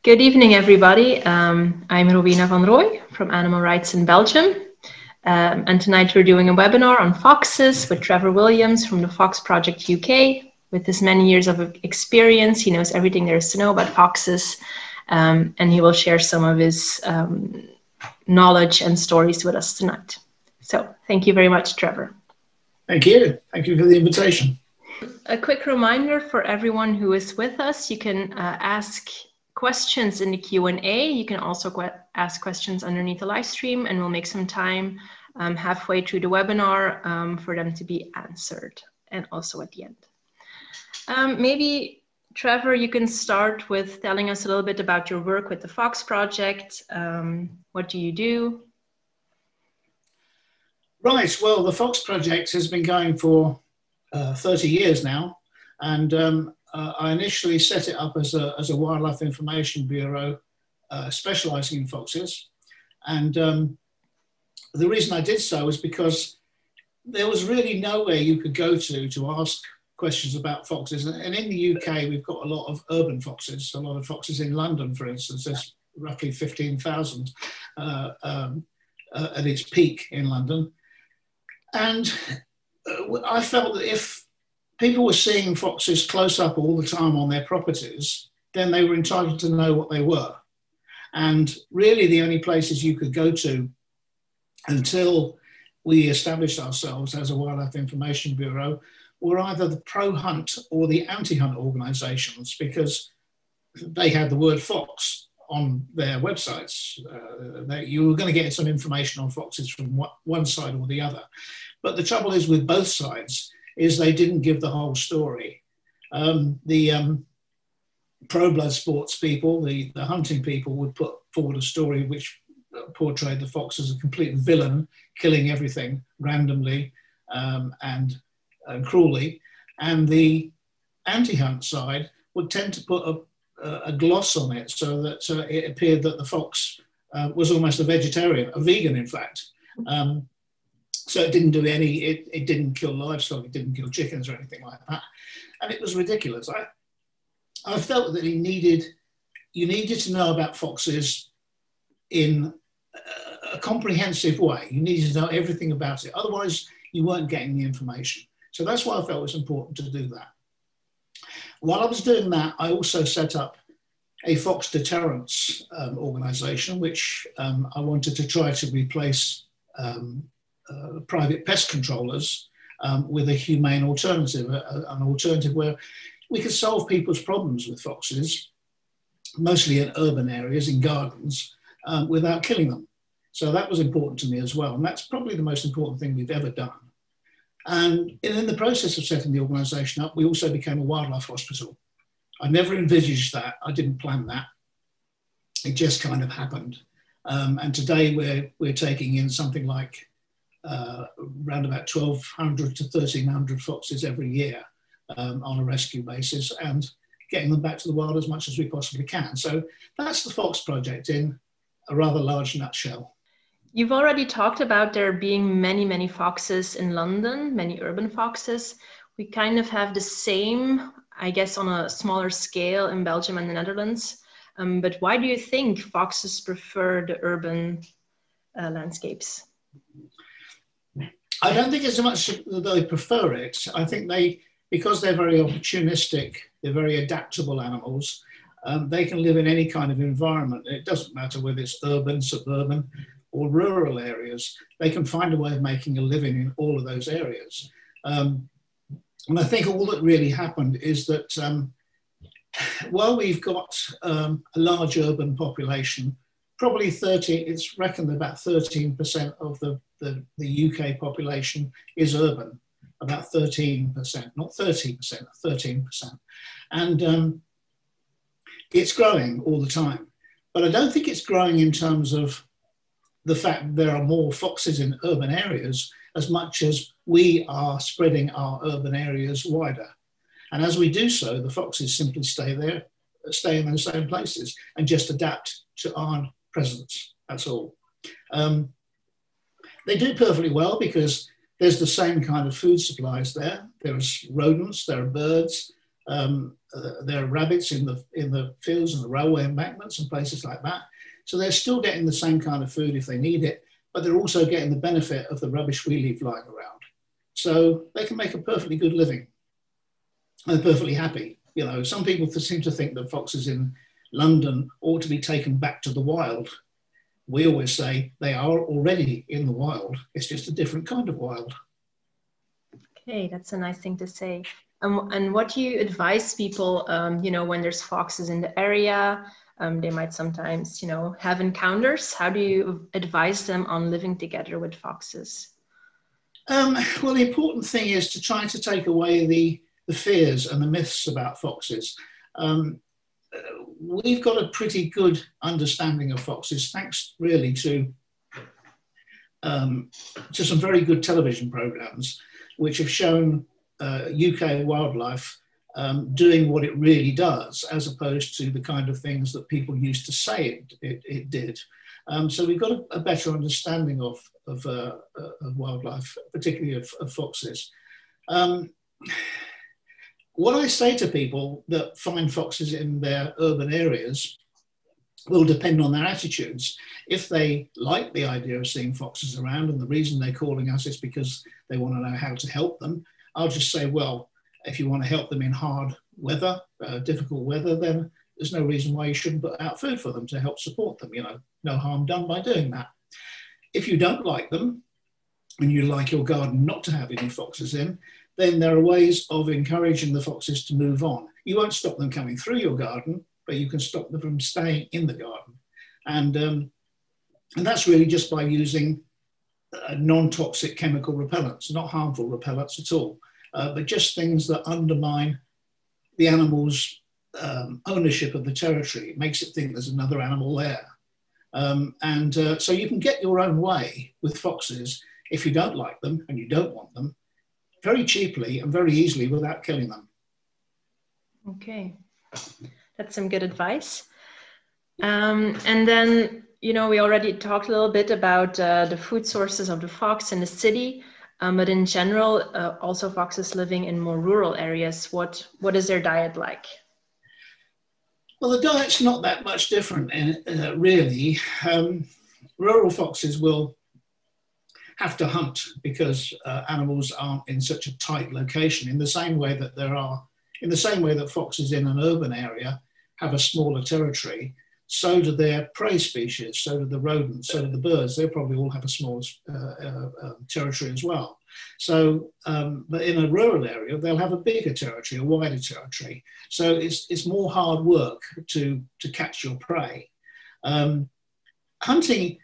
Good evening, everybody. I'm Rowena van Rooij from Animal Rights in Belgium. And tonight we're doing a webinar on foxes with Trevor Williams from the Fox Project UK. With his many years of experience, he knows everything there is to know about foxes, and he will share some of his knowledge and stories with us tonight. So thank you very much, Trevor. Thank you. Thank you for the invitation. A quick reminder for everyone who is with us, you can ask questions in the Q&A. You can also ask questions underneath the live stream, and we'll make some time halfway through the webinar for them to be answered, and also at the end. Maybe, Trevor, you can start with telling us a little bit about your work with the Fox Project. What do you do? Right, well, the Fox Project has been going for 30 years now, and I initially set it up as a wildlife information bureau specialising in foxes. And the reason I did so was because there was really nowhere you could go to ask questions about foxes. And in the UK, we've got a lot of urban foxes, a lot of foxes in London, for instance. There's roughly 15,000 at its peak in London. And I felt that if people were seeing foxes close up all the time on their properties, then they were entitled to know what they were. And really the only places you could go to until we established ourselves as a Wildlife Information Bureau were either the pro-hunt or the anti-hunt organisations, because they had the word fox on their websites. You were going to get some information on foxes from one side or the other. But the trouble is with both sides is they didn't give the whole story. The pro-blood sports people, the hunting people, would put forward a story which portrayed the fox as a complete villain, killing everything randomly and cruelly. And the anti-hunt side would tend to put a gloss on it so that it appeared that the fox was almost a vegetarian, a vegan, in fact. So it didn't do it didn't kill livestock, it didn't kill chickens or anything like that. And it was ridiculous. I felt that you needed to know about foxes in a comprehensive way. You needed to know everything about it. Otherwise, you weren't getting the information. So that's why I felt it was important to do that. While I was doing that, I also set up a fox deterrence organisation, which I wanted to try to replace private pest controllers with a humane alternative, an alternative where we could solve people's problems with foxes, mostly in urban areas, in gardens, without killing them. So that was important to me as well. And that's probably the most important thing we've ever done. And in the process of setting the organisation up, we also became a wildlife hospital. I never envisaged that. I didn't plan that. It just kind of happened. And today we're taking in something like around about 1,200 to 1,300 foxes every year on a rescue basis, and getting them back to the wild as much as we possibly can. So that's the Fox Project in a rather large nutshell. You've already talked about there being many, many foxes in London, many urban foxes. We kind of have the same, I guess, on a smaller scale in Belgium and the Netherlands. But why do you think foxes prefer the urban landscapes? I don't think it's so much that they prefer it. I think because they're very opportunistic, they're very adaptable animals, they can live in any kind of environment. It doesn't matter whether it's urban, suburban, or rural areas. They can find a way of making a living in all of those areas. And I think all that really happened is that while we've got a large urban population, probably it's reckoned about 13% of the UK population is urban, about 13%, not 30%, 13%. And it's growing all the time. But I don't think it's growing in terms of the fact that there are more foxes in urban areas as much as we are spreading our urban areas wider. And as we do so, the foxes simply stay in those same places and just adapt to our presence, that's all. They do perfectly well because there's the same kind of food supplies there. There's rodents, there are birds, There are rabbits in the fields and the railway embankments and places like that. So they're still getting the same kind of food if they need it, but they're also getting the benefit of the rubbish we leave lying around. So they can make a perfectly good living. And they're perfectly happy. You know, some people seem to think that foxes in London ought to be taken back to the wild. We always say they are already in the wild. It's just a different kind of wild. Okay, that's a nice thing to say. And what do you advise people, you know, when there's foxes in the area? They might sometimes, you know, have encounters. How do you advise them on living together with foxes? Well, the important thing is to try to take away the fears and the myths about foxes. We've got a pretty good understanding of foxes, thanks really to some very good television programs, which have shown UK wildlife doing what it really does, as opposed to the kind of things that people used to say it did. So we've got a better understanding of wildlife, particularly of foxes. What I say to people that find foxes in their urban areas will depend on their attitudes. If they like the idea of seeing foxes around and the reason they're calling us is because they want to know how to help them, I'll just say, well, if you want to help them in hard weather, difficult weather, then there's no reason why you shouldn't put out food for them to help support them. You know, no harm done by doing that. If you don't like them and you like your garden not to have any foxes in, then there are ways of encouraging the foxes to move on. You won't stop them coming through your garden, but you can stop them from staying in the garden. And that's really just by using non-toxic chemical repellents, not harmful repellents at all, but just things that undermine the animal's ownership of the territory. It makes it think there's another animal there. So you can get your own way with foxes if you don't like them and you don't want them, very cheaply and very easily without killing them. Okay, that's some good advice. And then, you know, we already talked a little bit about the food sources of the fox in the city, but in general, also foxes living in more rural areas. What is their diet like? Well, the diet's not that much different, really. Rural foxes will have to hunt because animals aren't in such a tight location, in the same way that foxes in an urban area have a smaller territory. So do their prey species, so do the rodents, so do the birds. They probably all have a small territory as well. So, but in a rural area, they'll have a bigger territory, a wider territory. So it's more hard work to catch your prey. Hunting,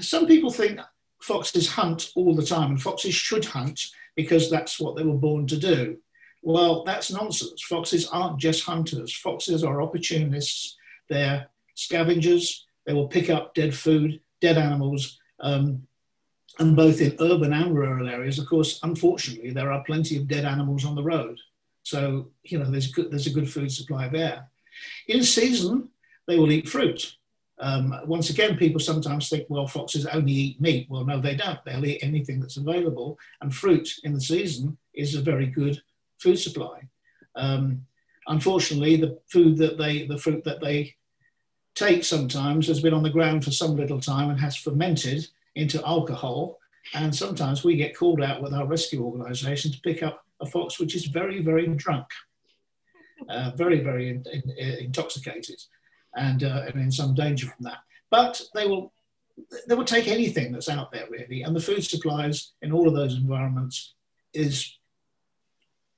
some people think foxes hunt all the time, and foxes should hunt because that's what they were born to do. Well, that's nonsense. Foxes aren't just hunters. Foxes are opportunists. They're scavengers. They will pick up dead food, dead animals, and both in urban and rural areas. Of course, unfortunately, there are plenty of dead animals on the road. So, you know, there's a good food supply there. In season, they will eat fruit. Once again, people sometimes think, well, foxes only eat meat. Well, no, they don't. They'll eat anything that's available. And fruit in the season is a very good food supply. Unfortunately, the fruit that they take sometimes has been on the ground for some little time and has fermented into alcohol. And sometimes we get called out with our rescue organisation to pick up a fox which is very, very drunk, very, very intoxicated, and in some danger from that. But they will take anything that's out there, really. And the food supplies in all of those environments is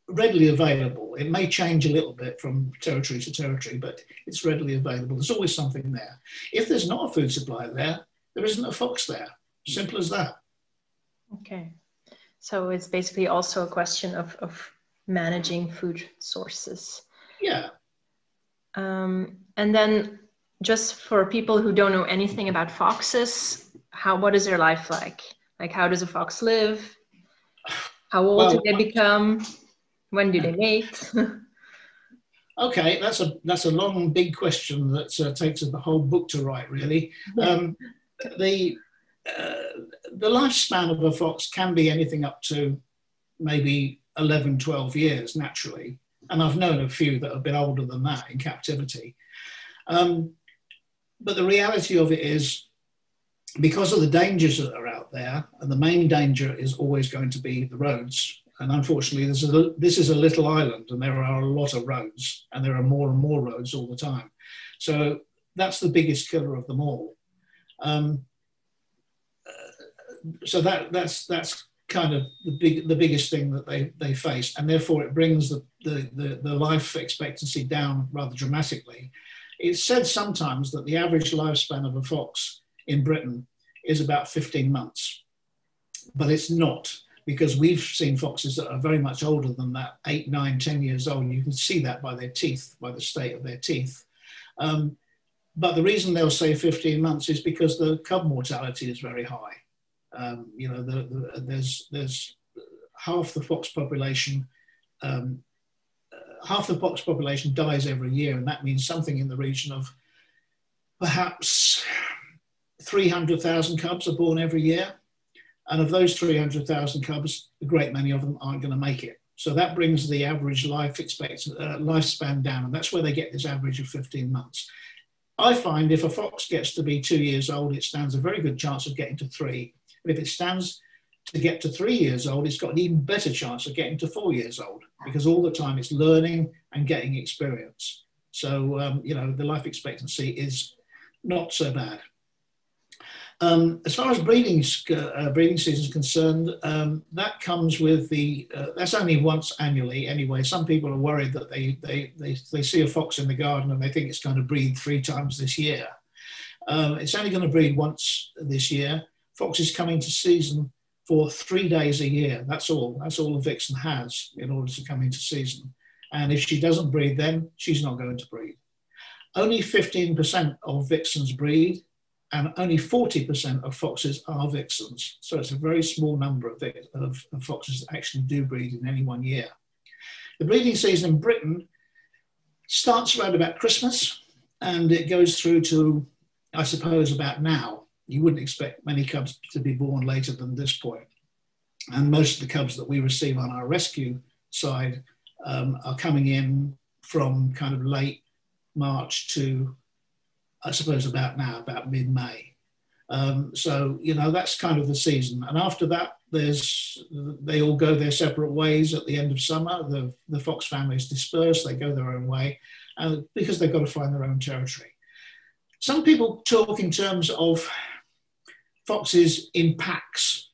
readily available. It may change a little bit from territory to territory, but it's readily available. There's always something there. If there's not a food supply there, there isn't a fox there. Simple as that. Okay. So it's basically also a question of managing food sources. Yeah. And then just for people who don't know anything about foxes, what is their life like? Like, how does a fox live? How old do they become? When do they mate? Okay, that's a long, big question that takes the whole book to write, really. Yeah. The lifespan of a fox can be anything up to maybe 11, 12 years, naturally. And I've known a few that have been older than that in captivity. But the reality of it is, because of the dangers that are out there, and the main danger is always going to be the roads. And unfortunately, this is a little island, and there are a lot of roads, and there are more and more roads all the time. So that's the biggest killer of them all. So that's kind of the biggest thing that they face, and therefore it brings the life expectancy down rather dramatically. It's said sometimes that the average lifespan of a fox in Britain is about 15 months, but it's not, because we've seen foxes that are very much older than that, 8, 9, 10 years old. You can see that by their teeth, by the state of their teeth. But the reason they'll say 15 months is because the cub mortality is very high. You know, there's half the fox population, dies every year, and that means something in the region of perhaps 300,000 cubs are born every year. And of those 300,000 cubs, a great many of them aren't going to make it. So that brings the average lifespan down, and that's where they get this average of 15 months. I find if a fox gets to be 2 years old, it stands a very good chance of getting to 3. But if it stands to get to 3 years old, it's got an even better chance of getting to 4 years old, because all the time it's learning and getting experience. So, you know, the life expectancy is not so bad. As far as breeding season is concerned, that comes with that's only once annually anyway. Some people are worried that they see a fox in the garden and they think it's going to breed 3 times this year. It's only going to breed once this year. Fox is coming to season for 3 days a year. That's all a vixen has in order to come into season. And if she doesn't breed, then she's not going to breed. Only 15% of vixens breed, and only 40% of foxes are vixens. So it's a very small number of foxes that actually do breed in any one year. The breeding season in Britain starts around about Christmas, and it goes through to, I suppose, about now. You wouldn't expect many cubs to be born later than this point. And most of the cubs that we receive on our rescue side are coming in from kind of late March to, I suppose, about now, about mid-May. So, you know, that's kind of the season. And after that, they all go their separate ways at the end of summer. The fox families disperse, they go their own way, because they've got to find their own territory. Some people talk in terms of foxes in packs,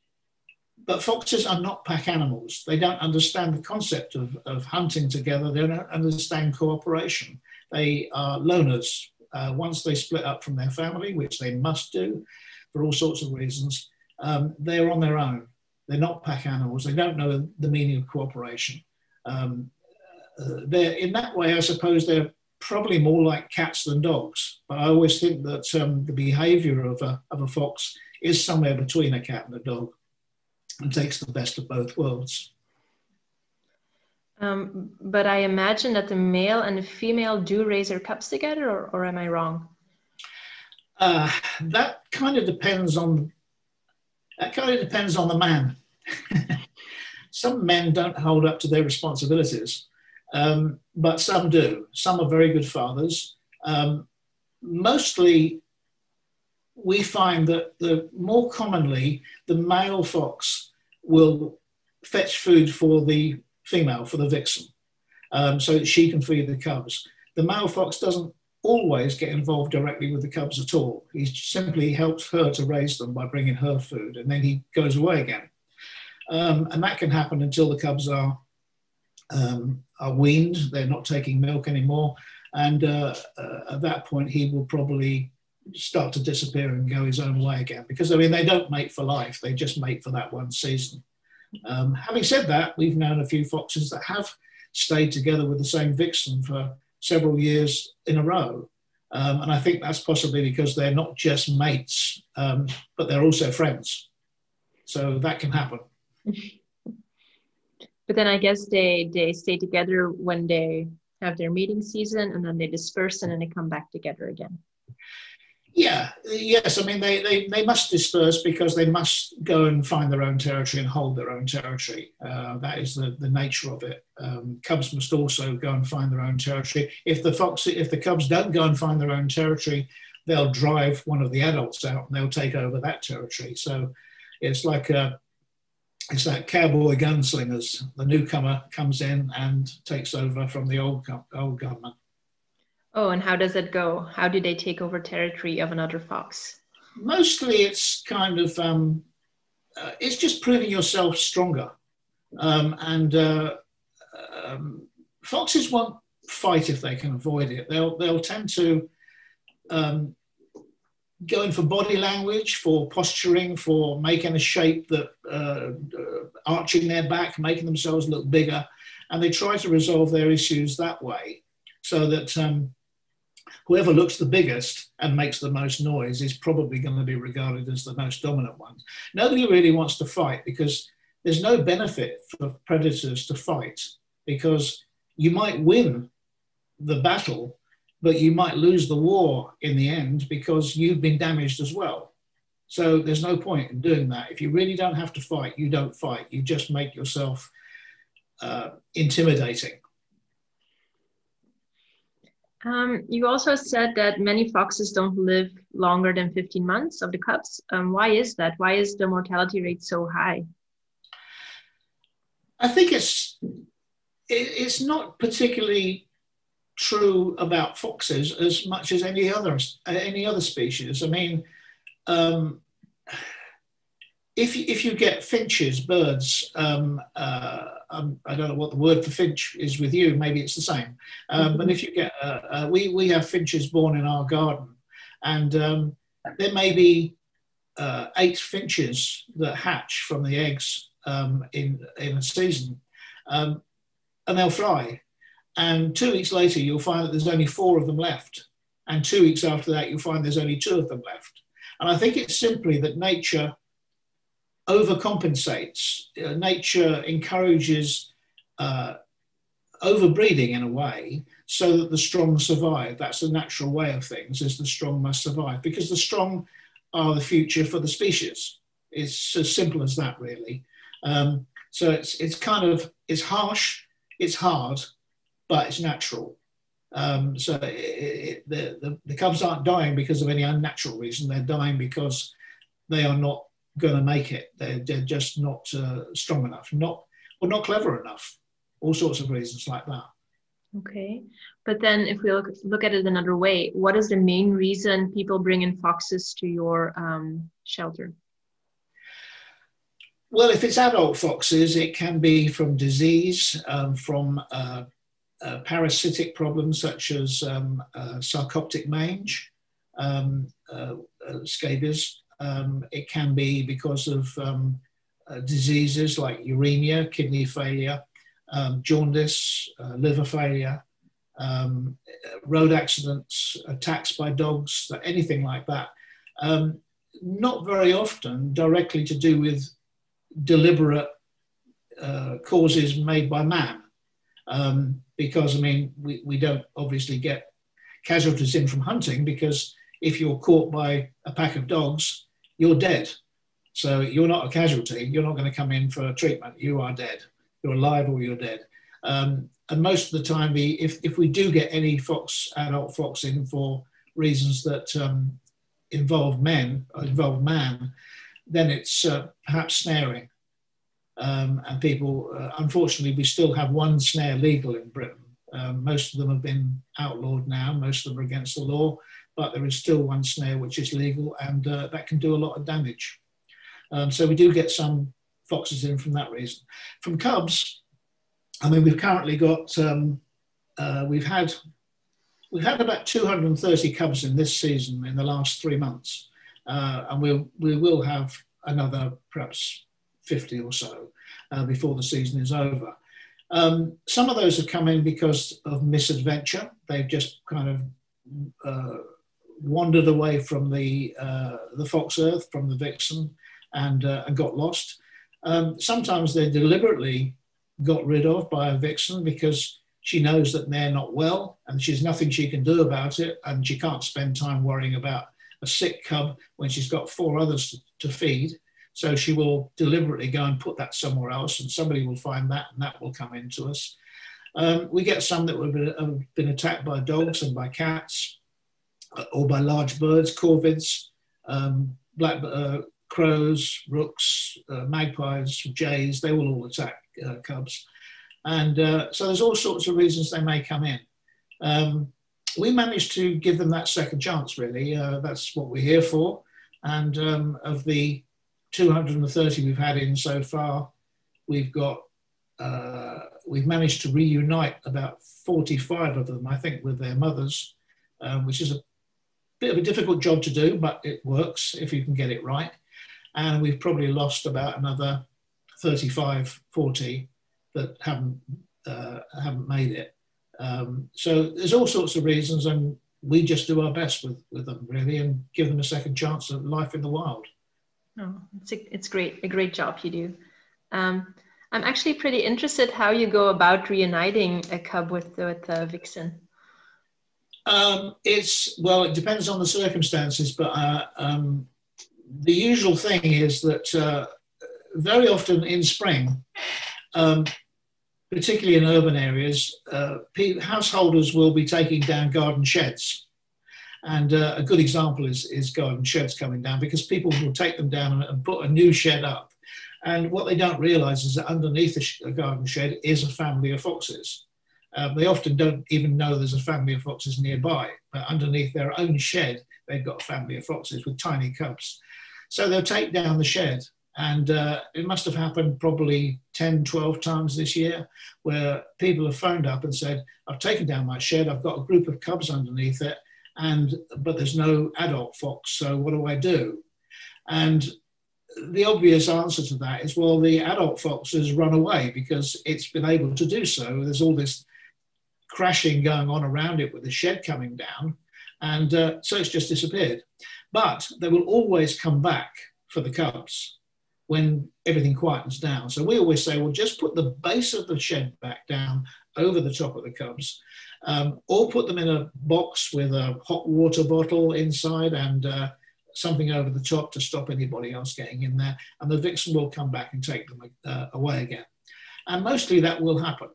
but foxes are not pack animals. They don't understand the concept of hunting together. They don't understand cooperation. They are loners. Once they split up from their family, which they must do for all sorts of reasons, they're on their own. They're not pack animals. They don't know the meaning of cooperation. They're, in that way, I suppose they're probably more like cats than dogs. But I always think that the behavior of a fox is somewhere between a cat and a dog, and takes the best of both worlds. But I imagine that the male and the female do raise their cubs together, or am I wrong? That kind of depends on the man. Some men don't hold up to their responsibilities, but some do. Some are very good fathers. Mostly, we find that more commonly, the male fox will fetch food for the female, for the vixen, so that she can feed the cubs. The male fox doesn't always get involved directly with the cubs at all. He simply helps her to raise them by bringing her food, and then he goes away again. And that can happen until the cubs are weaned. They're not taking milk anymore, and at that point he will probably start to disappear and go his own way again, because I mean they don't mate for life, they just mate for that one season. Having said that, we've known a few foxes that have stayed together with the same vixen for several years in a row, and I think that's possibly because they're not just mates, but they're also friends, so that can happen. But then I guess they stay together when they have their mating season, and then they disperse and then they come back together again. Yes. I mean, they must disperse because they must go and find their own territory and hold their own territory. That is the nature of it. Cubs must also go and find their own territory. If the cubs don't go and find their own territory, they'll drive one of the adults out and they'll take over that territory. So it's like cowboy gunslingers. The newcomer comes in and takes over from the old gunman. Oh, and how does it go? How do they take over territory of another fox? Mostly it's kind of, it's just proving yourself stronger. Foxes won't fight if they can avoid it. They'll tend to go in for body language, for posturing, for making a shape that, arching their back, making themselves look bigger. And they try to resolve their issues that way so that whoever looks the biggest and makes the most noise is probably going to be regarded as the most dominant one. Nobody really wants to fight because there's no benefit for predators to fight, because you might win the battle, but you might lose the war in the end because you've been damaged as well. So there's no point in doing that. If you really don't have to fight, you don't fight. You just make yourself intimidating. You also said that many foxes don't live longer than 15 months of the cubs. Why is that? Why is the mortality rate so high? I think it's not particularly true about foxes as much as any other species. I mean, if you get finches, birds, I don't know what the word for finch is with you, maybe it's the same. But if you get, we have finches born in our garden, and there may be 8 finches that hatch from the eggs in a season, and they'll fly. And 2 weeks later, you'll find that there's only 4 of them left. And 2 weeks after that, you'll find there's only 2 of them left. And I think it's simply that nature overcompensates. Nature encourages overbreeding in a way so that the strong survive. That's the natural way of things, is the strong must survive, because the strong are the future for the species. It's as simple as that, really. So it's harsh, it's hard, but it's natural. So the cubs aren't dying because of any unnatural reason. They're dying because they are not going to make it. They're just not strong enough, not clever enough. All sorts of reasons like that. Okay, but then if we look at it another way, what is the main reason people bring in foxes to your shelter? Well, if it's adult foxes, it can be from disease, from parasitic problems such as sarcoptic mange, scabies. It can be because of diseases like uremia, kidney failure, jaundice, liver failure, road accidents, attacks by dogs, anything like that. Not very often directly to do with deliberate causes made by man. Because, I mean, we don't obviously get casualties in from hunting, because if you're caught by a pack of dogs, you're dead. So you're not a casualty. You're not going to come in for treatment. You are dead. You're alive or you're dead. And most of the time, if we do get any adult fox in for reasons that involve man, then it's perhaps snaring. And people, unfortunately, we still have one snare legal in Britain. Most of them have been outlawed now. Most of them are against the law, but there is still one snare which is legal, and that can do a lot of damage. So we do get some foxes in from that reason. From cubs, I mean, we've currently got, we've had about 230 cubs in this season in the last 3 months. And we will have another perhaps 50 or so before the season is over. Some of those have come in because of misadventure. They've just kind of wandered away from the fox earth, from the vixen, and got lost. Sometimes they're deliberately got rid of by a vixen because she knows that they're not well and there's nothing she can do about it, and she can't spend time worrying about a sick cub when she's got 4 others to feed. So she will deliberately go and put that somewhere else, and somebody will find that, and that will come into us. We get some that have been attacked by dogs and by cats, or by large birds, corvids, black crows, rooks, magpies, jays. They will all attack cubs. And so there's all sorts of reasons they may come in. We managed to give them that second chance, really. That's what we're here for. And of the 230 we've had in so far, we've managed to reunite about 45 of them, I think, with their mothers, which is a bit of a difficult job to do, but it works if you can get it right. And we've probably lost about another 35, 40 that haven't made it. So there's all sorts of reasons, and we just do our best with them, really, and give them a second chance at life in the wild. Oh, it's great, a great job you do. I'm actually pretty interested how you go about reuniting a cub with a vixen. It depends on the circumstances, but the usual thing is that very often in spring, particularly in urban areas, householders will be taking down garden sheds. And a good example is garden sheds coming down, because people will take them down and put a new shed up. And what they don't realise is that underneath a garden shed is a family of foxes. They often don't even know there's a family of foxes nearby, but underneath their own shed, they've got a family of foxes with tiny cubs. So they'll take down the shed. And it must have happened probably 10, 12 times this year, where people have phoned up and said, I've taken down my shed, I've got a group of cubs underneath it, but there's no adult fox, so what do I do? And the obvious answer to that is, well, the adult fox has run away because it's been able to do so. There's all this crashing going on around it with the shed coming down, and so it's just disappeared. But they will always come back for the cubs when everything quietens down. So we always say, well, just put the base of the shed back down over the top of the cubs, or put them in a box with a hot water bottle inside and something over the top to stop anybody else getting in there, and the vixen will come back and take them away again. And mostly that will happen.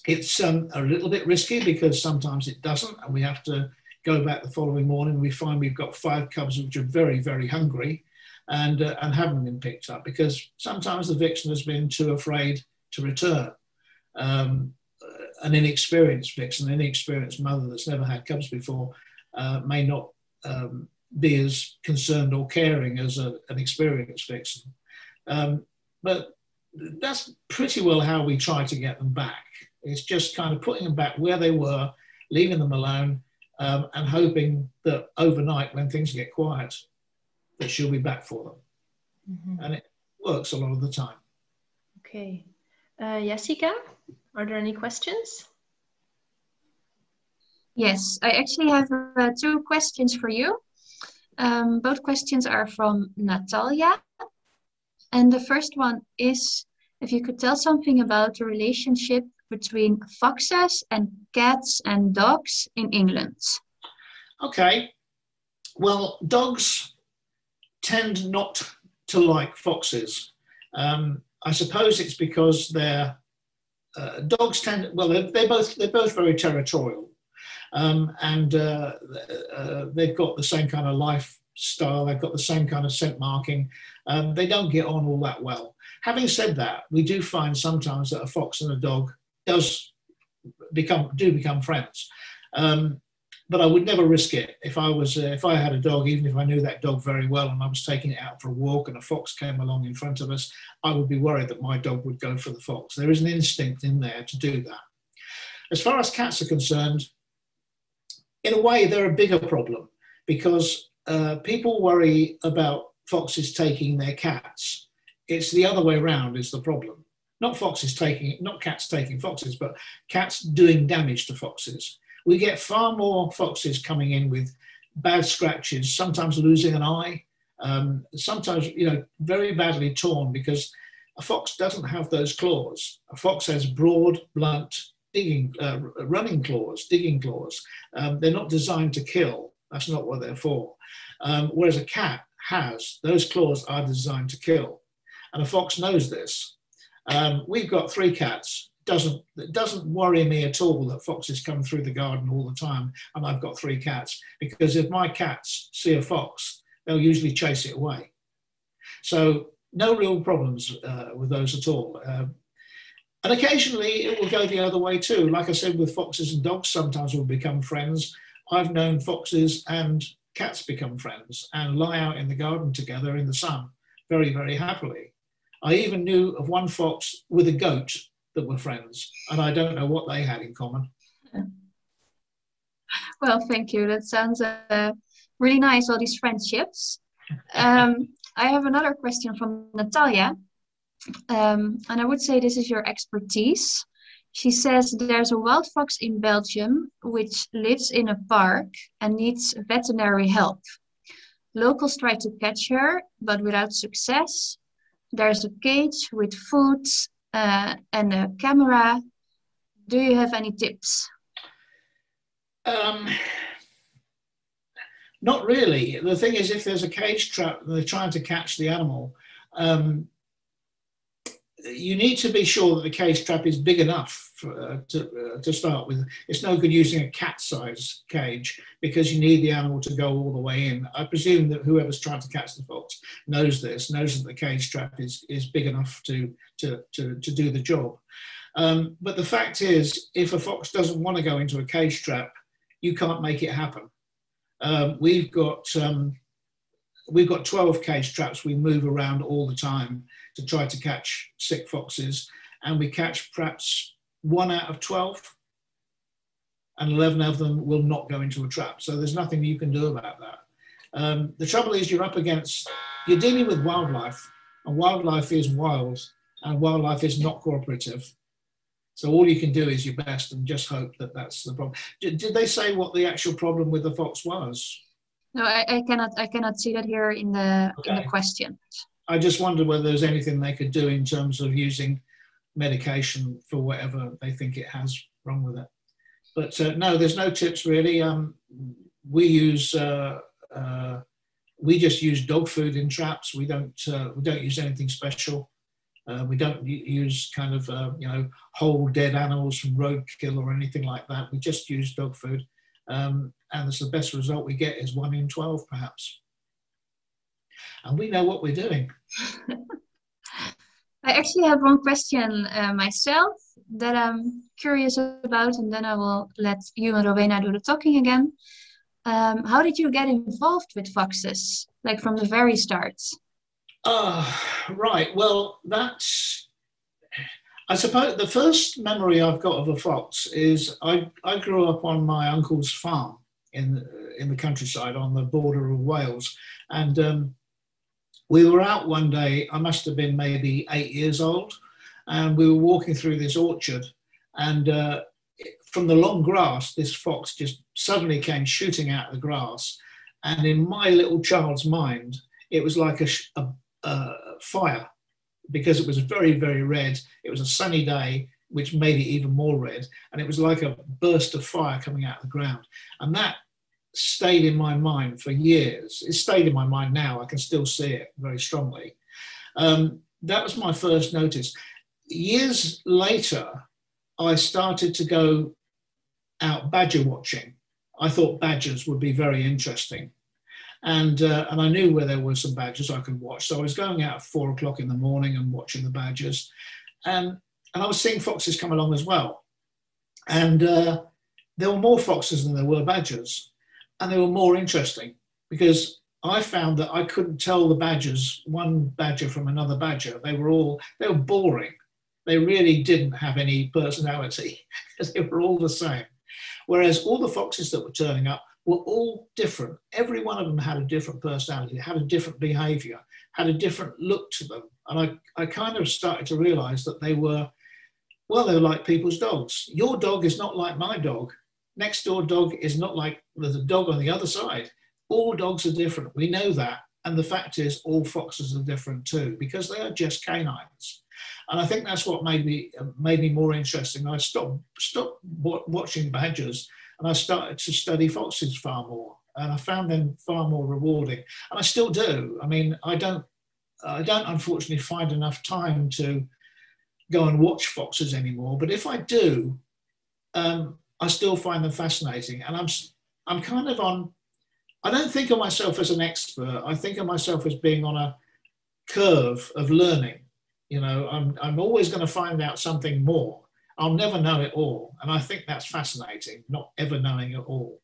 It's a little bit risky because sometimes it doesn't, and we have to go back the following morning. We find we've got 5 cubs which are very, very hungry and haven't been picked up, because sometimes the vixen has been too afraid to return. An inexperienced vixen, an inexperienced mother that's never had cubs before may not be as concerned or caring as an experienced vixen. But that's pretty well how we try to get them back. It's just kind of putting them back where they were, leaving them alone, and hoping that overnight when things get quiet, that she'll be back for them. Mm-hmm. And it works a lot of the time. Okay. Jessica, are there any questions? Yes, I actually have 2 questions for you. Both questions are from Natalia. And the first one is, if you could tell something about the relationship between foxes and cats and dogs in England. Okay. Well, dogs tend not to like foxes. I suppose it's because they're dogs tend, well, they're both very territorial, and they've got the same kind of lifestyle. They've got the same kind of scent marking. They don't get on all that well. Having said that, we do find sometimes that a fox and a dog do become friends. But I would never risk it. If I had a dog, even if I knew that dog very well and I was taking it out for a walk and a fox came along in front of us, I would be worried that my dog would go for the fox. There is an instinct in there to do that. As far as cats are concerned, in a way, they're a bigger problem, because people worry about foxes taking their cats. It's the other way around is the problem. Not cats taking foxes, but cats doing damage to foxes. We get far more foxes coming in with bad scratches, sometimes losing an eye, sometimes, very badly torn, because a fox doesn't have those claws. A fox has broad, blunt, running claws, digging claws. They're not designed to kill. That's not what they're for. Whereas a cat has, those claws are designed to kill. And a fox knows this. We've got 3 cats. It doesn't worry me at all that foxes come through the garden all the time and I've got 3 cats, because if my cats see a fox, they'll usually chase it away. So no real problems with those at all. And occasionally it will go the other way too. Like I said, with foxes and dogs, sometimes we'll become friends. I've known foxes and cats become friends and lie out in the garden together in the sun very, very happily. I even knew of one fox with a goat that were friends, and I don't know what they had in common. Well, thank you. That sounds really nice, all these friendships. I have another question from Natalia, and I would say this is your expertise. She says there's a wild fox in Belgium which lives in a park and needs veterinary help. Locals try to catch her, but without success. There's a cage with food and a camera. Do you have any tips? Not really. The thing is, if there's a cage trap, they're trying to catch the animal. You need to be sure that the cage trap is big enough to start with. It's no good using a cat-sized cage because you need the animal to go all the way in. I presume that whoever's trying to catch the fox knows this, knows that the cage trap is big enough to do the job. But the fact is, if a fox doesn't want to go into a cage trap, you can't make it happen. We've got 12 cage traps we move around all the time to try to catch sick foxes, and we catch perhaps 1 out of 12, and 11 of them will not go into a trap. So there's nothing you can do about that. The trouble is you're dealing with wildlife, and wildlife is wild, and wildlife is not cooperative. So all you can do is your best and just hope that that's the problem. Did they say what the actual problem with the fox was? No, I cannot see that here in the question. I just wondered whether there's anything they could do in terms of using medication for whatever they think it has wrong with it. But no, there's no tips really. We just use dog food in traps. We don't use anything special. We don't use kind of whole dead animals from roadkill or anything like that. We just use dog food. And it's the best result we get is 1 in 12 perhaps. And we know what we're doing. I actually have one question myself that I'm curious about, and then I will let you and Rowena do the talking again. How did you get involved with foxes, like from the very start? Right, well, I suppose the first memory I've got of a fox is I grew up on my uncle's farm in the countryside on the border of Wales, and we were out one day. I must have been maybe 8 years old, and we were walking through this orchard, and from the long grass this fox just suddenly came shooting out of the grass, and in my little child's mind it was like a fire, because it was very, very red. It was a sunny day, which made it even more red. And it was like a burst of fire coming out of the ground. And that stayed in my mind for years. It stayed in my mind now. I can still see it very strongly. That was my first notice. Years later, I started to go out badger watching. I thought badgers would be very interesting. And I knew where there were some badgers I could watch. So I was going out at 4 o'clock in the morning and watching the badgers. And I was seeing foxes come along as well. And there were more foxes than there were badgers. And they were more interesting because I found that I couldn't tell the badgers, one badger from another badger. They were boring. They really didn't have any personality because they were all the same. Whereas all the foxes that were turning up were all different. Every one of them had a different personality, had a different behavior, had a different look to them. And I kind of started to realize that they were like people's dogs. Your dog is not like my dog. Next door dog is not like the dog on the other side. All dogs are different. We know that. And the fact is all foxes are different too, because they are just canines. And I think that's what made me more interesting. I stopped watching badgers, and I started to study foxes far more. and I found them far more rewarding, and I still do. I mean, I don't unfortunately find enough time to go and watch foxes anymore, but if I do, I still find them fascinating. And I'm kind of on, I don't think of myself as an expert. I think of myself as being on a curve of learning. You know, I'm always going to find out something more. I'll never know it all. And I think that's fascinating, not ever knowing it all.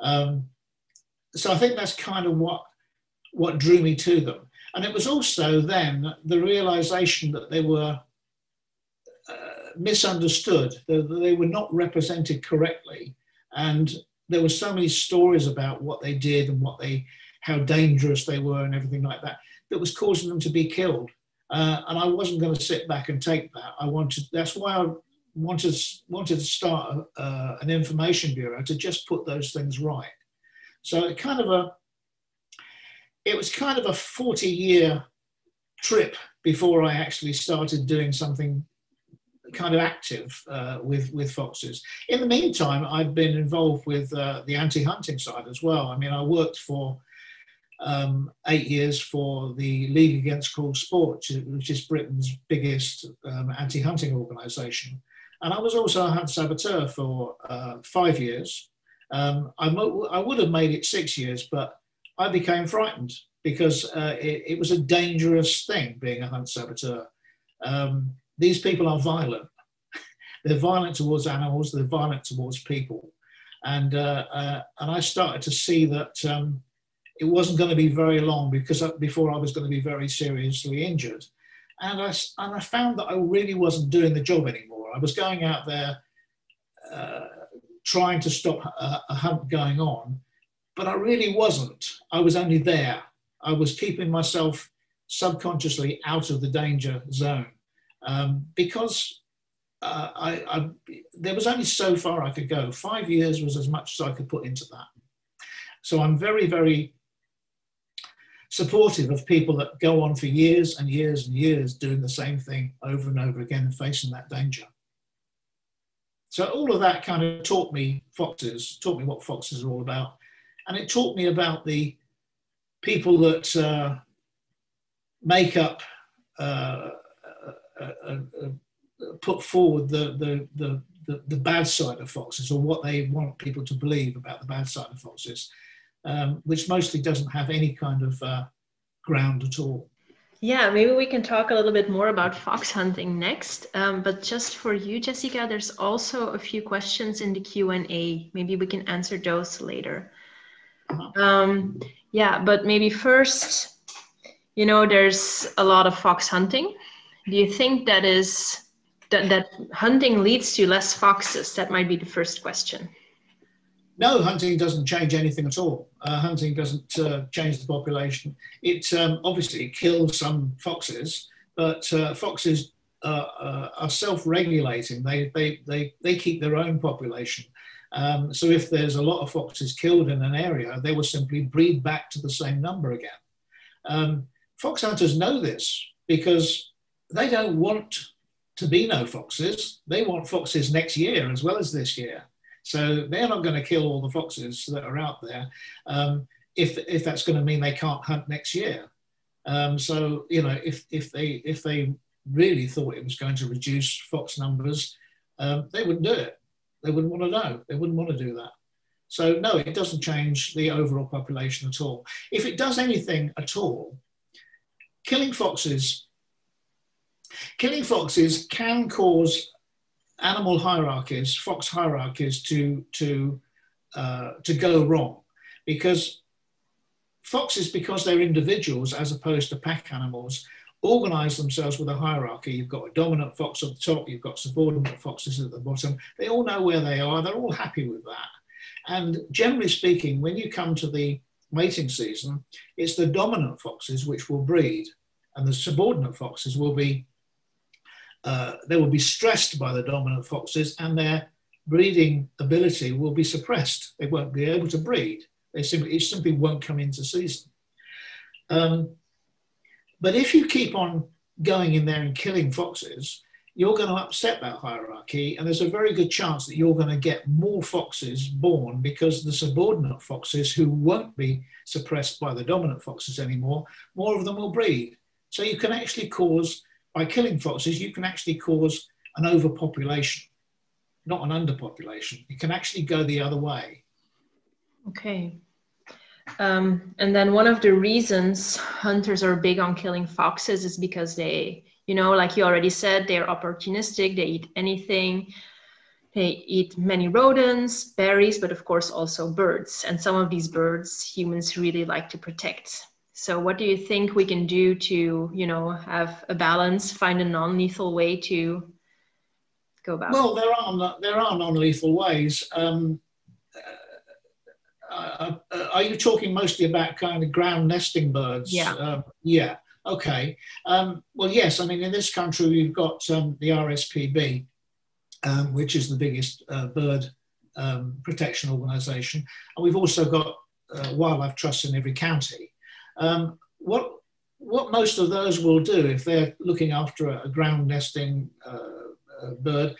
So I think that's kind of what drew me to them. And it was also then the realization that they were misunderstood, that they were not represented correctly. And there were so many stories about what they did and how dangerous they were and everything like that, that was causing them to be killed. And I wasn't going to sit back and take that. That's why I wanted to start an information bureau, to just put those things right. So it was kind of a 40-year trip before I actually started doing something kind of active with foxes. In the meantime, I've been involved with the anti-hunting side as well. I mean, I worked for 8 years for the League Against Cruel Sport, which is Britain's biggest anti-hunting organisation. And I was also a hunt saboteur for 5 years. I would have made it 6 years, but I became frightened because it was a dangerous thing, being a hunt saboteur. These people are violent. They're violent towards animals, they're violent towards people. And I started to see that it wasn't going to be very long before I was going to be very seriously injured. And I found that I really wasn't doing the job anymore. I was going out there trying to stop a hunt going on, but I really wasn't. I was only there. I was keeping myself subconsciously out of the danger zone because there was only so far I could go. 5 years was as much as I could put into that. So I'm very, very supportive of people that go on for years and years and years doing the same thing over and over again and facing that danger. So all of that kind of taught me what foxes are all about. And it taught me about the people that make up, put forward the bad side of foxes, or what they want people to believe about the bad side of foxes, which mostly doesn't have any kind of ground at all. Yeah, maybe we can talk a little bit more about fox hunting next. But just for you, Jessica, there's also a few questions in the Q&A. Maybe we can answer those later. Yeah, but maybe first, you know, there's a lot of fox hunting. Do you think that hunting leads to less foxes? That might be the first question. No, hunting doesn't change anything at all. Hunting doesn't change the population. It obviously kills some foxes, but foxes are self-regulating. They keep their own population. So if there's a lot of foxes killed in an area, they will simply breed back to the same number again. Fox hunters know this because they don't want to be no foxes. They want foxes next year as well as this year. So they're not going to kill all the foxes that are out there if that's going to mean they can't hunt next year. So, you know, if they really thought it was going to reduce fox numbers, they wouldn't do it. They wouldn't want to know. They wouldn't want to do that. So no, it doesn't change the overall population at all. If it does anything at all, killing foxes can cause animal hierarchies, fox hierarchies, to go wrong, because foxes, because they're individuals as opposed to pack animals, organize themselves with a hierarchy. You've got a dominant fox at the top, you've got subordinate foxes at the bottom. They all know where they are, they're all happy with that. And generally speaking, when you come to the mating season, it's the dominant foxes which will breed, and the subordinate foxes will be they will be stressed by the dominant foxes, and their breeding ability will be suppressed. They won't be able to breed. It simply won't come into season. But if you keep on going in there and killing foxes, you're going to upset that hierarchy, and there's a very good chance that you're going to get more foxes born, because the subordinate foxes, who won't be suppressed by the dominant foxes anymore, more of them will breed. So you can actually cause, by killing foxes, you can actually cause an overpopulation, not an underpopulation. You can actually go the other way. Okay. And then one of the reasons hunters are big on killing foxes is because they, you know, like you already said, they're opportunistic, they eat anything. They eat many rodents, berries, but of course also birds. And some of these birds humans really like to protect. So what do you think we can do to, you know, have a balance, find a non-lethal way to go about it? Well, there are non-lethal ways. Are you talking mostly about kind of ground nesting birds? Yeah. Yeah. Okay. Well, yes. I mean, in this country, we've got the RSPB, which is the biggest bird protection organisation, and we've also got wildlife trusts in every county. What most of those will do, if they're looking after a ground nesting bird,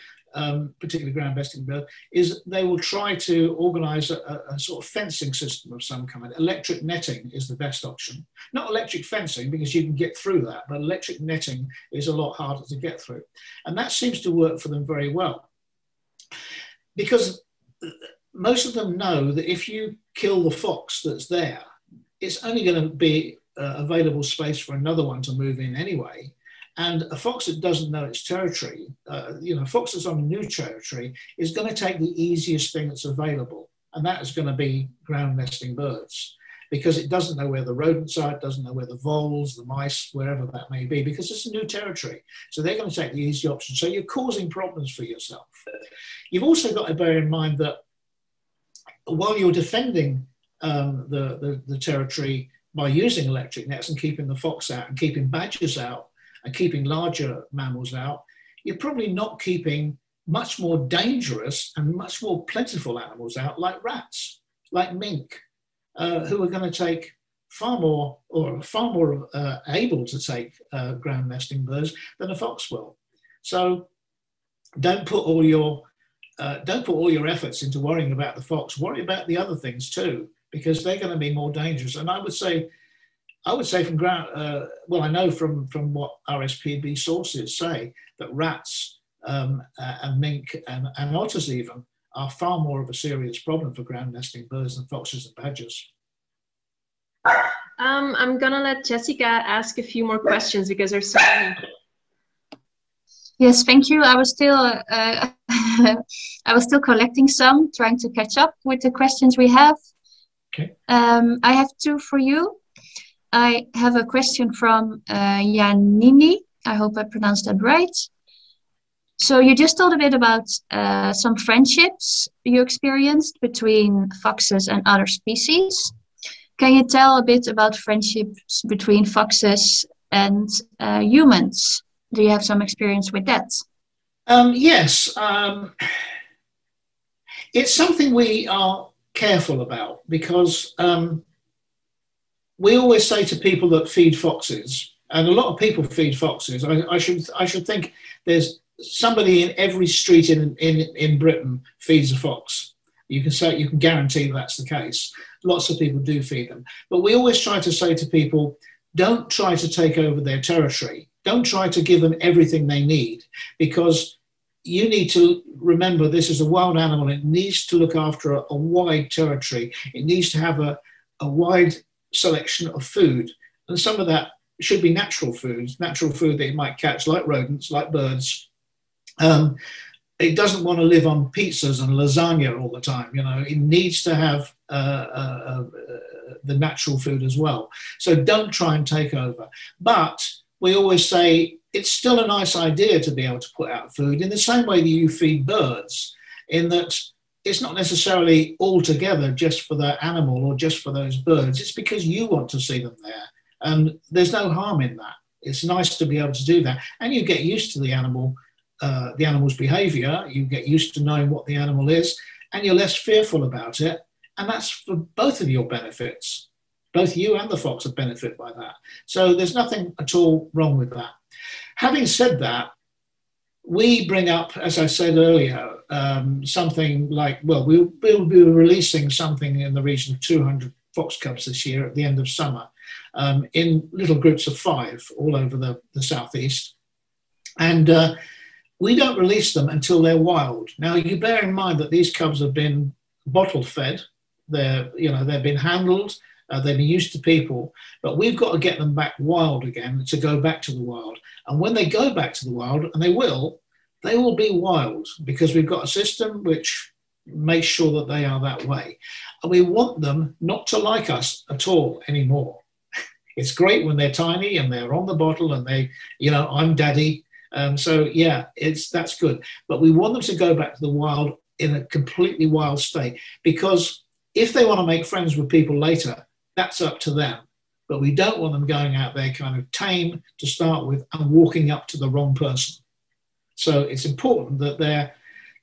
particularly ground nesting bird, is they will try to organise a sort of fencing system of some kind. Electric netting is the best option. Not electric fencing, because you can get through that, but electric netting is a lot harder to get through. And that seems to work for them very well, because most of them know that if you kill the fox that's there, it's only going to be available space for another one to move in anyway. And a fox that doesn't know its territory, you know, a fox that's on a new territory is going to take the easiest thing that's available. And that is going to be ground nesting birds, because it doesn't know where the rodents are, it doesn't know where the voles, the mice, wherever that may be, because it's a new territory. So they're going to take the easy option. So you're causing problems for yourself. You've also got to bear in mind that while you're defending the territory by using electric nets and keeping the fox out and keeping badgers out, and keeping larger mammals out, you're probably not keeping much more dangerous and much more plentiful animals out, like rats, like mink, who are going to take far more able to take ground nesting birds than a fox will. So don't put all your efforts into worrying about the fox. Worry about the other things too, because they're going to be more dangerous. And I would say from ground, well, I know from what RSPB sources say that rats and mink and otters even are far more of a serious problem for ground nesting birds than foxes and badgers. I'm gonna let Jessica ask a few more questions because there's so many. Yes, thank you. I was still I was still collecting some, trying to catch up with the questions we have. Okay. I have two for you. I have a question from Janini. I hope I pronounced that right. So you just told a bit about some friendships you experienced between foxes and other species. Can you tell a bit about friendships between foxes and humans? Do you have some experience with that? Yes. It's something we are careful about, because we always say to people that feed foxes, and a lot of people feed foxes. I should think there's somebody in every street in Britain feeds a fox. You can guarantee that's the case. Lots of people do feed them. But we always try to say to people, don't try to take over their territory. Don't try to give them everything they need, because you need to remember this is a wild animal. It needs to look after a wide territory. It needs to have a wide selection of food. And some of that should be natural foods, natural food that it might catch, like rodents, like birds. It doesn't want to live on pizzas and lasagna all the time. You know, it needs to have the natural food as well. So don't try and take over. But we always say it's still a nice idea to be able to put out food in the same way that you feed birds, in that it's not necessarily all together just for that animal or just for those birds. It's because you want to see them there. And there's no harm in that. It's nice to be able to do that. And you get used to the animal's behavior. You get used to knowing what the animal is, and you're less fearful about it. And that's for both of your benefits. Both you and the fox would benefit by that. So there's nothing at all wrong with that. Having said that, we bring up, as I said earlier, something like, well, we'll be releasing something in the region of 200 fox cubs this year at the end of summer, in little groups of 5 all over the southeast. And we don't release them until they're wild. Now, you bear in mind that these cubs have been bottle fed. They've been handled. They've been used to people, but we've got to get them back wild again to go back to the wild. And when they go back to the wild, and they will be wild, because we've got a system which makes sure that they are that way. And we want them not to like us at all anymore. It's great when they're tiny and they're on the bottle and they, I'm daddy. So yeah, that's good. But we want them to go back to the wild in a completely wild state, because if they want to make friends with people later, that's up to them. But we don't want them going out there kind of tame to start with and walking up to the wrong person. So it's important that they're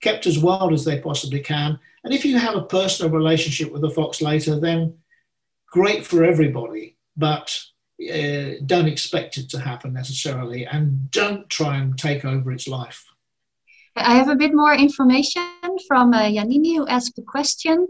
kept as wild as they possibly can. And if you have a personal relationship with a fox later, then great for everybody, but don't expect it to happen necessarily, and don't try and take over its life. I have a bit more information from Janini, who asked the question.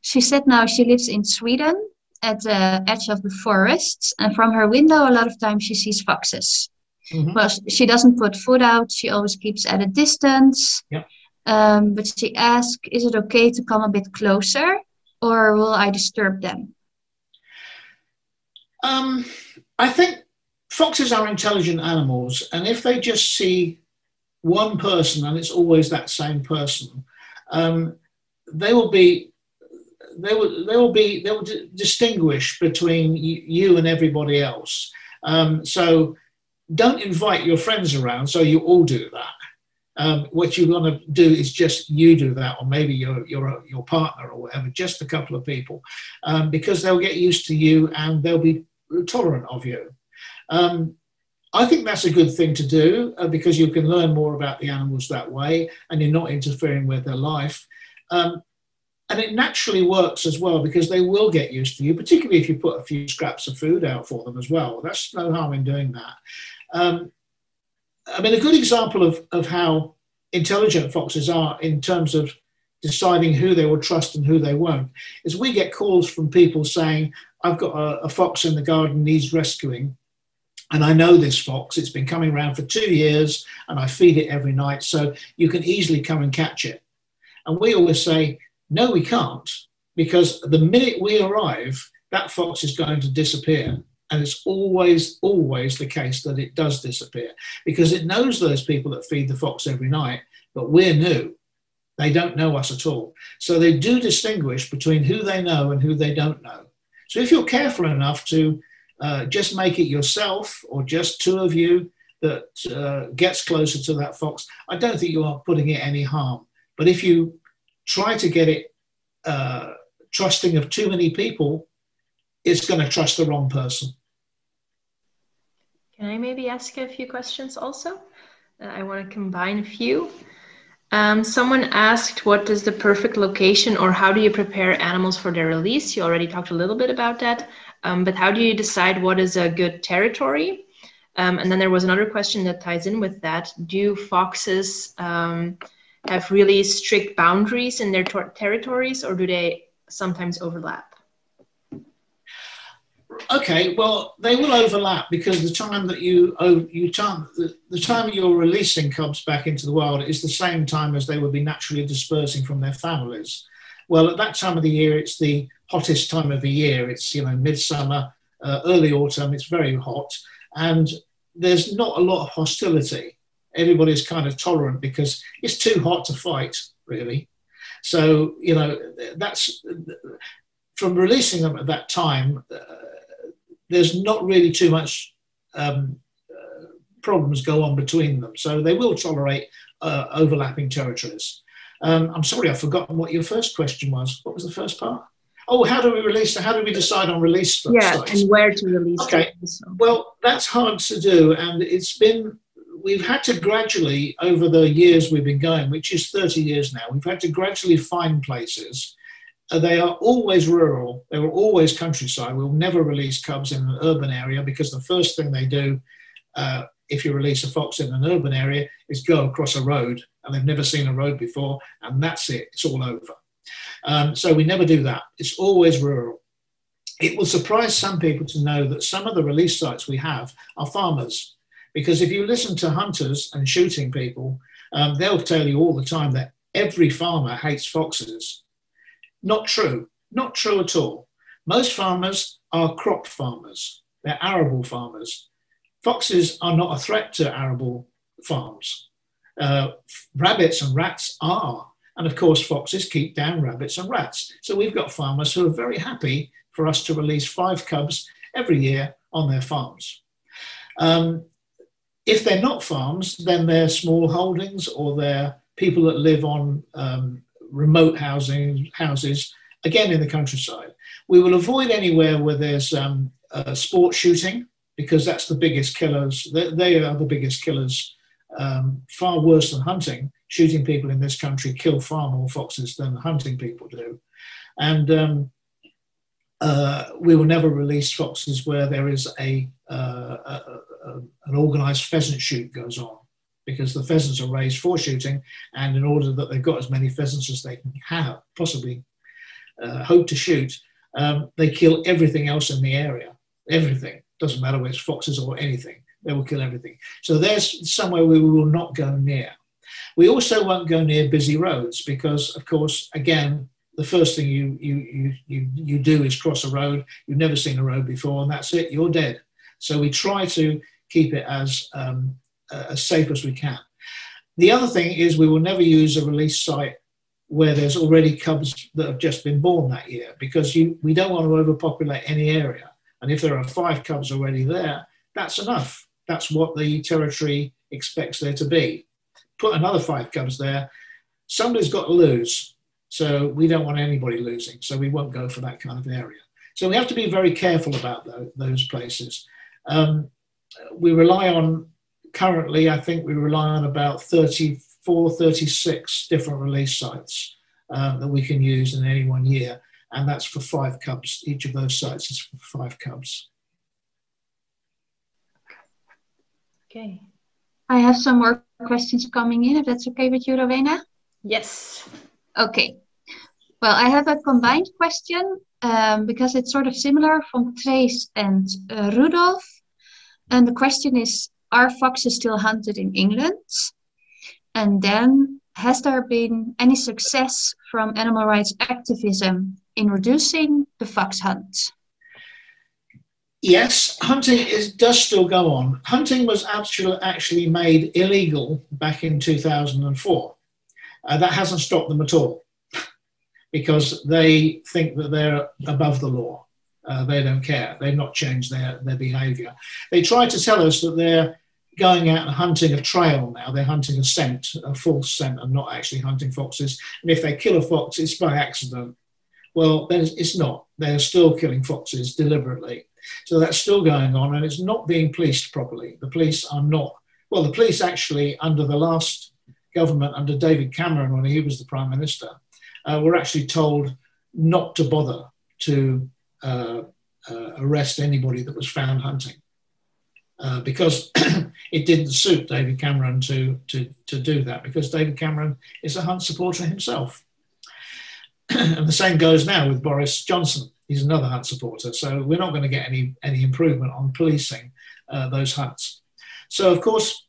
She said now she lives in Sweden at the edge of the forests, and from her window a lot of times she sees foxes. Mm-hmm. Well, she doesn't put food out, she always keeps at a distance. Yep. But she asked, is it okay to come a bit closer, or will I disturb them? I think foxes are intelligent animals, and if they just see one person and it's always that same person, they will distinguish between you and everybody else. So don't invite your friends around so you all do that. What you want to do is just you do that, or maybe your partner or whatever, just a couple of people, because they'll get used to you and they'll be tolerant of you. I think that's a good thing to do, because you can learn more about the animals that way, and you're not interfering with their life. And it naturally works as well, because they will get used to you, particularly if you put a few scraps of food out for them as well. That's no harm in doing that. I mean, a good example of how intelligent foxes are in terms of deciding who they will trust and who they won't is we get calls from people saying, I've got a fox in the garden, needs rescuing, and I know this fox, it's been coming around for 2 years and I feed it every night, so you can easily come and catch it. And we always say, no, we can't, because the minute we arrive, that fox is going to disappear. And it's always the case that it does disappear, because it knows those people that feed the fox every night, but we're new. They don't know us at all. So they do distinguish between who they know and who they don't know. So if you're careful enough to just make it yourself, or just 2 of you that gets closer to that fox, I don't think you are putting it any harm. But if you try to get it trusting of too many people, it's going to trust the wrong person. Can I maybe ask you a few questions also? I want to combine a few. Someone asked, what is the perfect location, or how do you prepare animals for their release? You already talked a little bit about that, but how do you decide what is a good territory? And then there was another question that ties in with that. Do foxes have really strict boundaries in their territories, or do they sometimes overlap? Okay, well, they will overlap, because the time that the time you're releasing cubs back into the wild is the same time as they would be naturally dispersing from their families. Well, at that time of the year, it's the hottest time of the year. It's, midsummer, early autumn. It's very hot, and there's not a lot of hostility. Everybody's kind of tolerant because it's too hot to fight, really. So, that's from releasing them at that time. There's not really too much problems go on between them. So they will tolerate overlapping territories. I'm sorry, I've forgotten what your first question was. What was the first part? Oh, how do we release? How do we decide on release? Yeah, and where to release. Okay, well, that's hard to do. And we've had to gradually, over the years we've been going, which is 30 years now, we've had to gradually find places. They are always rural. They were always countryside. We'll never release cubs in an urban area, because the first thing they do if you release a fox in an urban area, is go across a road, and they've never seen a road before, and that's it, it's all over. So we never do that. It's always rural. It will surprise some people to know that some of the release sites we have are farmers, because if you listen to hunters and shooting people, they'll tell you all the time that every farmer hates foxes. Not true, not true at all. Most farmers are crop farmers. They're arable farmers. Foxes are not a threat to arable farms. Rabbits and rats are. And of course, foxes keep down rabbits and rats. So we've got farmers who are very happy for us to release 5 cubs every year on their farms. If they're not farms, then they're small holdings, or they're people that live on remote houses, again in the countryside. We will avoid anywhere where there's sport shooting, because that's the biggest killers. They are the biggest killers, far worse than hunting. Shooting people in this country kill far more foxes than hunting people do. And we will never release foxes where there is an organised pheasant shoot goes on, because the pheasants are raised for shooting, and in order that they've got as many pheasants as they can have, possibly hope to shoot, they kill everything else in the area. Everything. Doesn't matter whether it's foxes or anything. They will kill everything. So there's somewhere we will not go near. We also won't go near busy roads, because, of course, again, the first thing you do is cross a road. You've never seen a road before, and that's it. You're dead. So we try to keep it as safe as we can. The other thing is we will never use a release site where there's already cubs that have just been born that year, because we don't want to overpopulate any area. And if there are 5 cubs already there, that's enough. That's what the territory expects there to be. Put another 5 cubs there, somebody's got to lose. So we don't want anybody losing. So we won't go for that kind of area. So we have to be very careful about those places. We rely on, currently, I think we rely on about 34, 36 different release sites that we can use in any one year. And that's for 5 cubs. Each of those sites is for 5 cubs. Okay. I have some more questions coming in, if that's okay with you, Rowena? Yes. Okay. Well, I have a combined question because it's sort of similar from Trace and Rudolph. And the question is, are foxes still hunted in England? And then, has there been any success from animal rights activism in reducing the fox hunt? Yes, hunting does still go on. Hunting was actually made illegal back in 2004. That hasn't stopped them at all, because they think that they're above the law. They don't care. They've not changed their behaviour. They try to tell us that they're going out and hunting a trail now. They're hunting a scent, a false scent, and not actually hunting foxes. And if they kill a fox, it's by accident. Well, then it's not. They're still killing foxes deliberately. So that's still going on, and it's not being policed properly. The police are not. Well, the police actually, under the last government, under David Cameron, when he was the Prime Minister, were actually told not to bother to arrest anybody that was found hunting, because it didn't suit David Cameron to do that, because David Cameron is a hunt supporter himself. And the same goes now with Boris Johnson. He's another hunt supporter. So we're not going to get any improvement on policing those hunts. So, of course,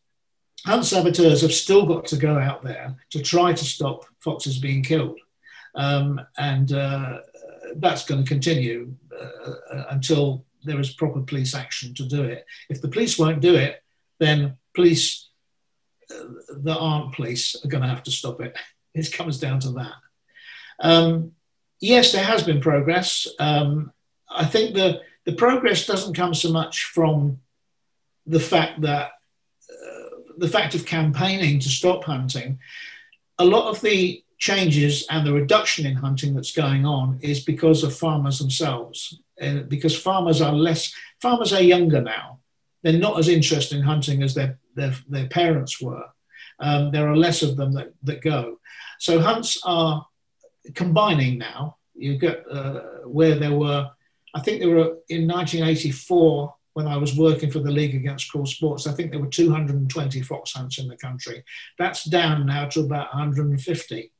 hunt saboteurs have still got to go out there to try to stop foxes being killed. And that's going to continue until there is proper police action to do it. If the police won't do it, then police that aren't police are going to have to stop it. It comes down to that. Yes, there has been progress. I think the progress doesn't come so much from the fact that the fact of campaigning to stop hunting. A lot of the changes and the reduction in hunting that's going on is because of farmers themselves. Because farmers are younger now. They're not as interested in hunting as their parents were. There are less of them that go. So hunts are combining now. You get where there were, I think there were in 1984, when I was working for the League Against Cruel Sports, I think there were 220 fox hunts in the country. That's down now to about 150.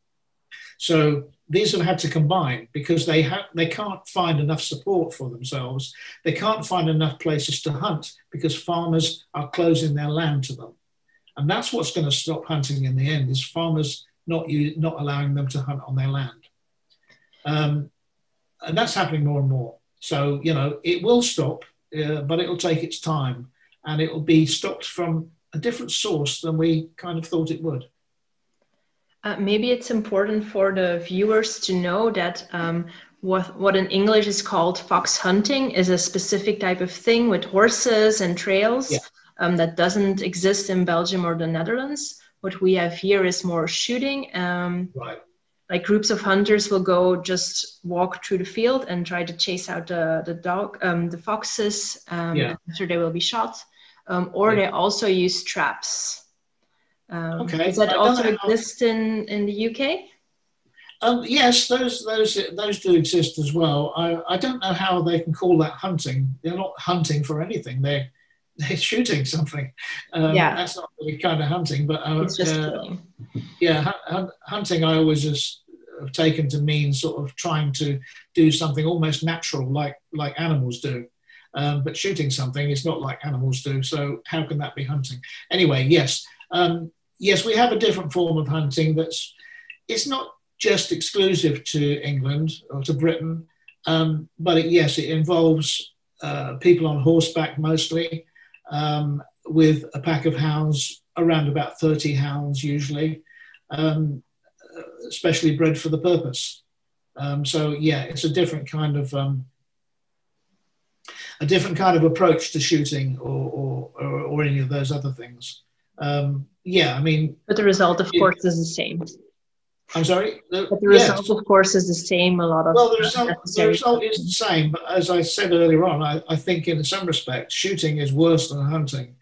So these have had to combine because they can't find enough support for themselves. They can't find enough places to hunt because farmers are closing their land to them. And that's what's going to stop hunting in the end, is farmers not allowing them to hunt on their land. And that's happening more and more. So, you know, it will stop, but it'll take its time, and it'll be stopped from a different source than we kind of thought it would. Maybe it's important for the viewers to know that what in English is called fox hunting is a specific type of thing with horses and trails. Yeah. That doesn't exist in Belgium or the Netherlands. What we have here is more shooting. Right. Like groups of hunters will go just walk through the field and try to chase out the foxes after they will be shot. Or they also use traps. Okay. Does that also exist in the UK? Yes, those do exist as well. I don't know how they can call that hunting. They're not hunting for anything. They're shooting something. That's not really kind of hunting, but it's just killing. Yeah, hunting I always just have taken to mean sort of trying to do something almost natural, like animals do. But shooting something is not like animals do. So how can that be hunting? Anyway, yes. Yes, we have a different form of hunting it's not just exclusive to England or to Britain, but it involves people on horseback mostly, with a pack of hounds, around about 30 hounds usually, especially bred for the purpose. So yeah, it's a different kind of approach to shooting or any of those other things. Yeah, I mean... But the result, of course, is the same. I'm sorry? But the result, of course, is the same. Well, the result is the same, but as I said earlier on, I think in some respects, shooting is worse than hunting,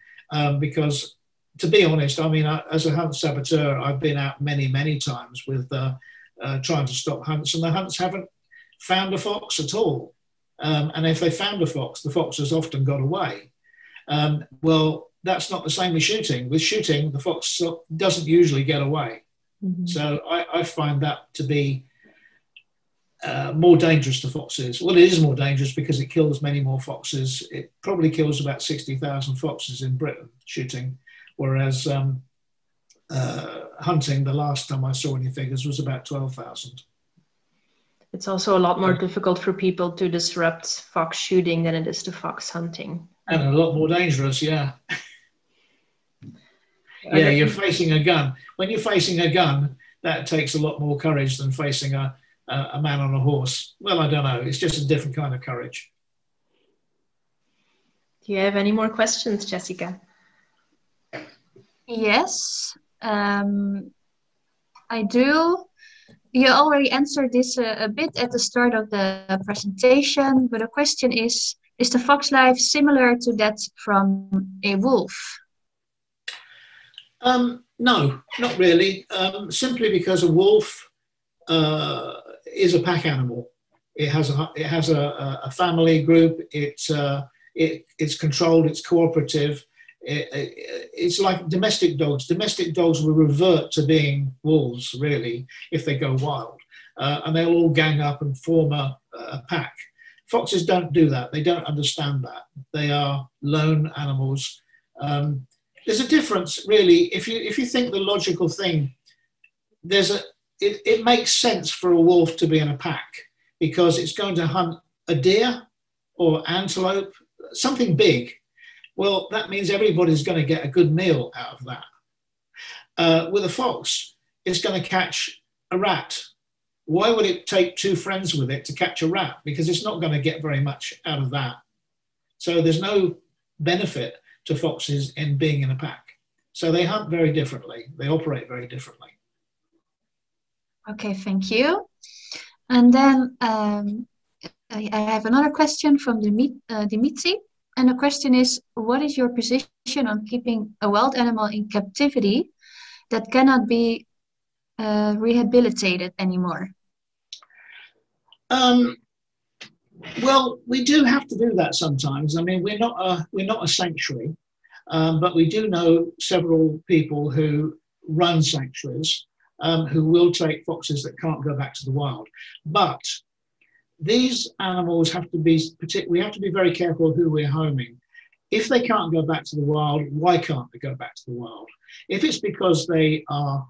because, to be honest, I mean, as a hunt saboteur, I've been out many, many times with trying to stop hunts, and the hunts haven't found a fox at all. And if they found a fox, the fox has often got away. Well, that's not the same as shooting. With shooting, the fox doesn't usually get away. Mm-hmm. So I find that to be more dangerous to foxes. Well, it is more dangerous because it kills many more foxes. It probably kills about 60,000 foxes in Britain, shooting, whereas hunting, the last time I saw any figures, was about 12,000. It's also a lot more difficult for people to disrupt fox shooting than it is to fox hunting. And a lot more dangerous, yeah. Yeah, you're facing a gun. When you're facing a gun, that takes a lot more courage than facing a man on a horse. Well, I don't know. It's just a different kind of courage. Do you have any more questions, Jessica? Yes, I do. You already answered this a bit at the start of the presentation, but the question is the fox life similar to that from a wolf? No, not really. Simply because a wolf is a pack animal. It has a family group. It's controlled. It's cooperative. It's like domestic dogs. Domestic dogs will revert to being wolves, really, if they go wild, and they'll all gang up and form a pack. Foxes don't do that. They don't understand that. They are lone animals. There's a difference, really. If you think the logical thing, it makes sense for a wolf to be in a pack because it's going to hunt a deer or antelope, something big. Well, that means everybody's going to get a good meal out of that. With a fox, it's going to catch a rat. Why would it take two friends with it to catch a rat? Because it's not going to get very much out of that. So there's no benefit to foxes in being in a pack. So they hunt very differently. They operate very differently. Okay, thank you. And then I have another question from Dimitri. And the question is, what is your position on keeping a wild animal in captivity that cannot be rehabilitated anymore? Well, we do have to do that sometimes. I mean, we're not a sanctuary, but we do know several people who run sanctuaries who will take foxes that can't go back to the wild. But these animals have to be we have to be very careful who we're homing. If they can't go back to the wild, why can't they go back to the wild? If it's because they are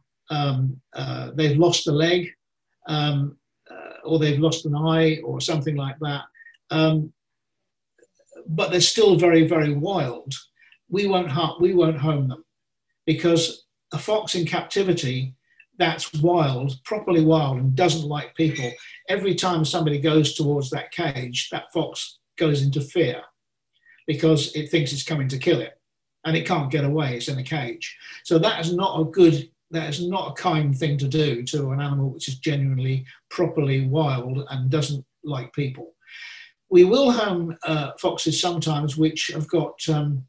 they've lost a leg, or they've lost an eye, or something like that, but they're still very, very wild, we won't home them, because a fox in captivity that's wild, properly wild, and doesn't like people, every time somebody goes towards that cage, that fox goes into fear because it thinks it's coming to kill it, and it can't get away. It's in a cage. So that is not a kind thing to do to an animal which is genuinely, properly wild and doesn't like people. We will home foxes sometimes which have got some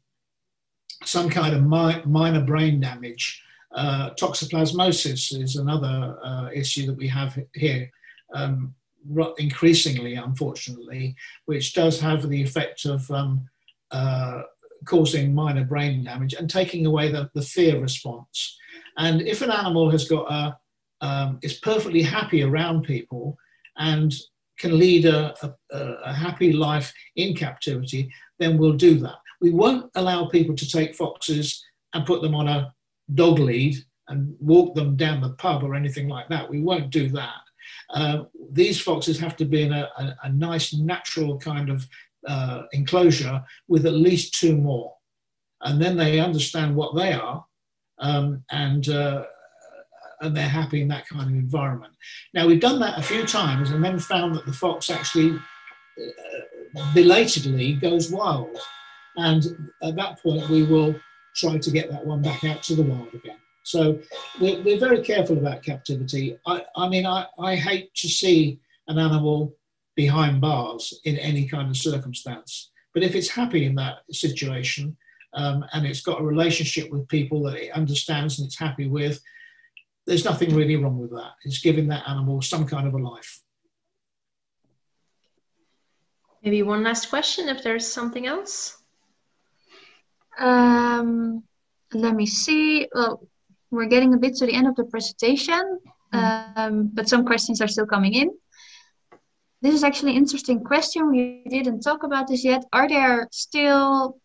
kind of minor brain damage. Toxoplasmosis is another issue that we have here, increasingly, unfortunately, which does have the effect of causing minor brain damage and taking away the fear response. And if an animal has got is perfectly happy around people and can lead a happy life in captivity, then we'll do that. We won't allow people to take foxes and put them on a dog lead and walk them down the pub or anything like that. We won't do that. These foxes have to be in a nice natural kind of enclosure with at least 2 more. And then they understand what they are, and they're happy in that kind of environment. Now, we've done that a few times and then found that the fox actually belatedly goes wild. And at that point, we will try to get that one back out to the wild again. So we're very careful about captivity. I mean, I hate to see an animal behind bars in any kind of circumstance. But if it's happy in that situation, and it's got a relationship with people that it understands and it's happy with, there's nothing really wrong with that. It's giving that animal some kind of a life. Maybe one last question, if there's something else. Let me see. Well, we're getting a bit to the end of the presentation, but some questions are still coming in. This is actually an interesting question. We didn't talk about this yet. Are there still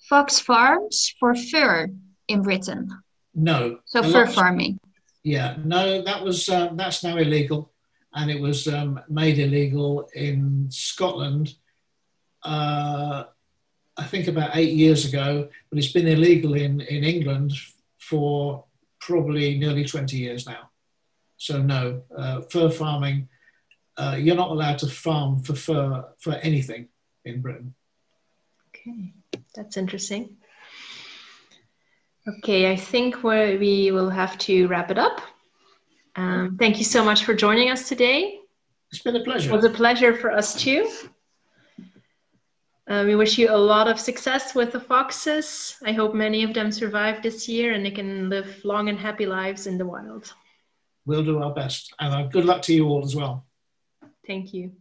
fox farms for fur in Britain? No. So fur farming. Yeah, no, that's now illegal, and it was made illegal in Scotland, I think about 8 years ago, but it's been illegal in England for probably nearly 20 years now. So no, fur farming, you're not allowed to farm for fur for anything in Britain. Okay, that's interesting. Okay, I think we will have to wrap it up. Thank you so much for joining us today. It's been a pleasure. It was a pleasure for us too. We wish you a lot of success with the foxes. I hope many of them survive this year and they can live long and happy lives in the wild. We'll do our best. And good luck to you all as well. Thank you.